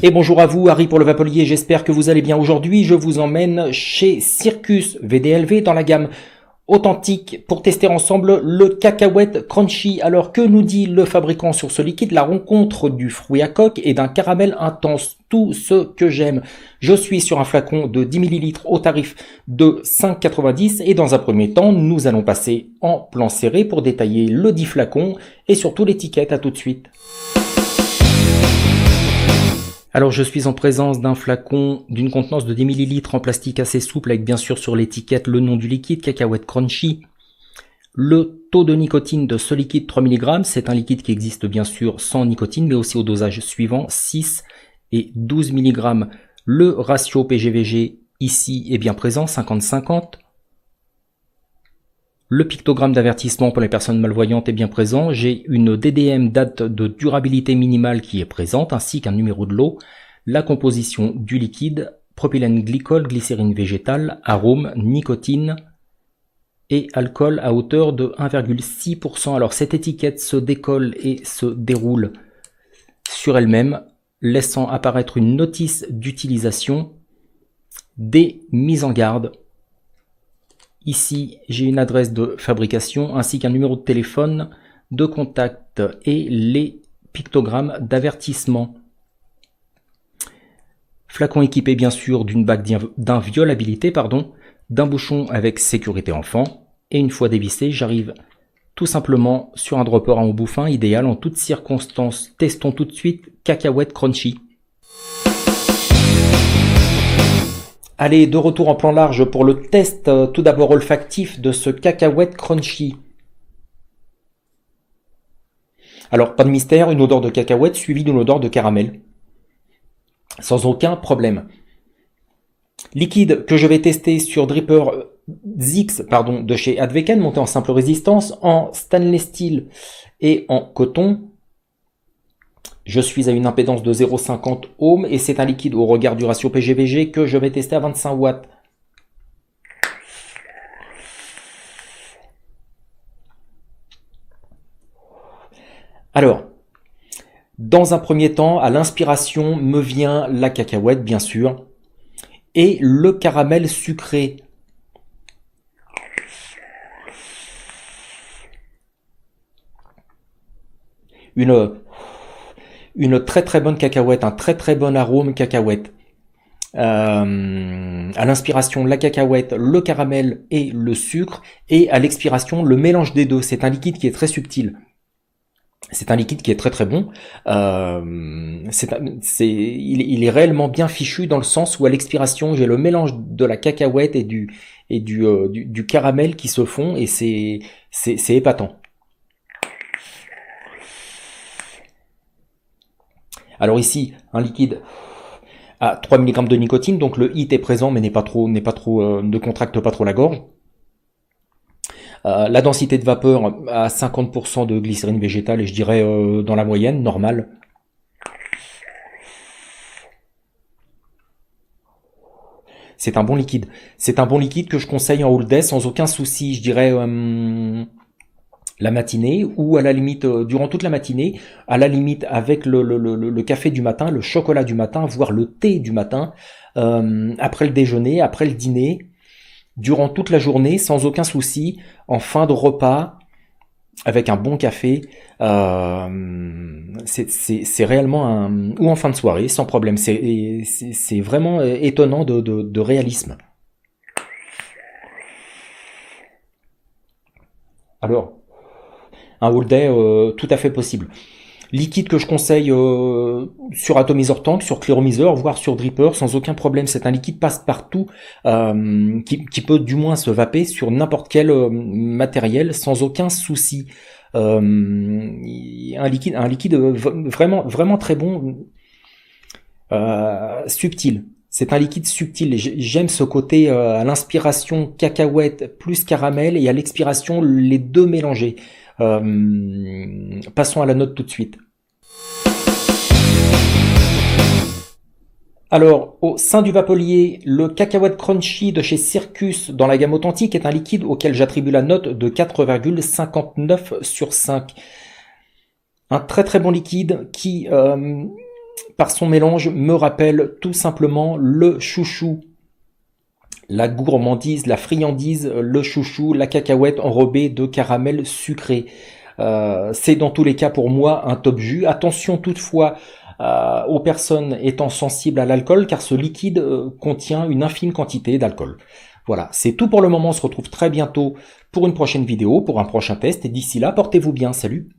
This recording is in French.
Et bonjour à vous, Harry pour le Vapolier, j'espère que vous allez bien. Aujourd'hui, je vous emmène chez Circus VDLV dans la gamme authentique pour tester ensemble le cacahuète crunchy. Alors que nous dit le fabricant sur ce liquide? La rencontre du fruit à coque et d'un caramel intense, tout ce que j'aime. Je suis sur un flacon de 10 ml au tarif de 5,90 et dans un premier temps, nous allons passer en plan serré pour détailler le dit flacon et surtout l'étiquette. À tout de suite. Alors je suis en présence d'un flacon d'une contenance de 10 ml en plastique assez souple avec bien sûr sur l'étiquette le nom du liquide, cacahuète crunchy. Le taux de nicotine de ce liquide 3 mg, c'est un liquide qui existe bien sûr sans nicotine mais aussi au dosage suivant 6 et 12 mg. Le ratio PGVG ici est bien présent, 50-50. Le pictogramme d'avertissement pour les personnes malvoyantes est bien présent. J'ai une DDM date de durabilité minimale qui est présente, ainsi qu'un numéro de lot. La composition du liquide, propylène glycol, glycérine végétale, arôme, nicotine et alcool à hauteur de 1,6%. Alors cette étiquette se décolle et se déroule sur elle-même, laissant apparaître une notice d'utilisation, des mises en garde. Ici, j'ai une adresse de fabrication ainsi qu'un numéro de téléphone de contact et les pictogrammes d'avertissement. Flacon équipé bien sûr d'une bague d'inviolabilité, d'un bouchon avec sécurité enfant. Et une fois dévissé, j'arrive tout simplement sur un dropper en houblon fin, idéal en toutes circonstances. Testons tout de suite cacahuète crunchy. Allez, de retour en plan large pour le test tout d'abord olfactif de ce cacahuète crunchy. Alors, pas de mystère, une odeur de cacahuète suivie d'une odeur de caramel. Sans aucun problème. Liquide que je vais tester sur Dripper Zix de chez Adveken, monté en simple résistance, en stainless steel et en coton. Je suis à une impédance de 0,50 ohms et c'est un liquide au regard du ratio PGVG que je vais tester à 25 watts. Alors, dans un premier temps, à l'inspiration me vient la cacahuète bien sûr et le caramel sucré. Une très bonne cacahuète, un très bon arôme cacahuète. À l'inspiration, la cacahuète, le caramel et le sucre, et à l'expiration, le mélange des deux. C'est un liquide qui est très subtil. C'est un liquide qui est très bon. Il est réellement bien fichu dans le sens où à l'expiration, j'ai le mélange de la cacahuète et du caramel qui se font et c'est épatant. Alors ici, un liquide à 3 mg de nicotine, donc le HIT est présent mais ne contracte pas trop la gorge. La densité de vapeur à 50% de glycérine végétale et je dirais dans la moyenne, normale. C'est un bon liquide. C'est un bon liquide que je conseille en all day sans aucun souci, je dirais la matinée ou à la limite durant toute la matinée, à la limite avec le café du matin, le chocolat du matin, voire le thé du matin, après le déjeuner, après le dîner, durant toute la journée sans aucun souci, en fin de repas avec un bon café, c'est réellement ou en fin de soirée sans problème. C'est vraiment étonnant de réalisme. Alors, un all day tout à fait possible. Liquide que je conseille sur atomiseur tank, sur cléromiseur, voire sur dripper, sans aucun problème. C'est un liquide passe-partout qui peut du moins se vaper sur n'importe quel matériel sans aucun souci. Un liquide vraiment très bon, subtil. C'est un liquide subtil. J'aime ce côté à l'inspiration cacahuète plus caramel et à l'expiration les deux mélangés. Passons à la note tout de suite. Alors, au sein du Vapolier, le cacahuète crunchy de chez Circus dans la gamme authentique est un liquide auquel j'attribue la note de 4,59 sur 5. Un très bon liquide qui par son mélange, me rappelle tout simplement le chouchou. La gourmandise, la friandise, le chouchou, la cacahuète enrobée de caramel sucré. C'est dans tous les cas pour moi un top jus. Attention toutefois aux personnes étant sensibles à l'alcool, car ce liquide contient une infime quantité d'alcool. Voilà, c'est tout pour le moment. On se retrouve très bientôt pour une prochaine vidéo, pour un prochain test. Et d'ici là, portez-vous bien. Salut!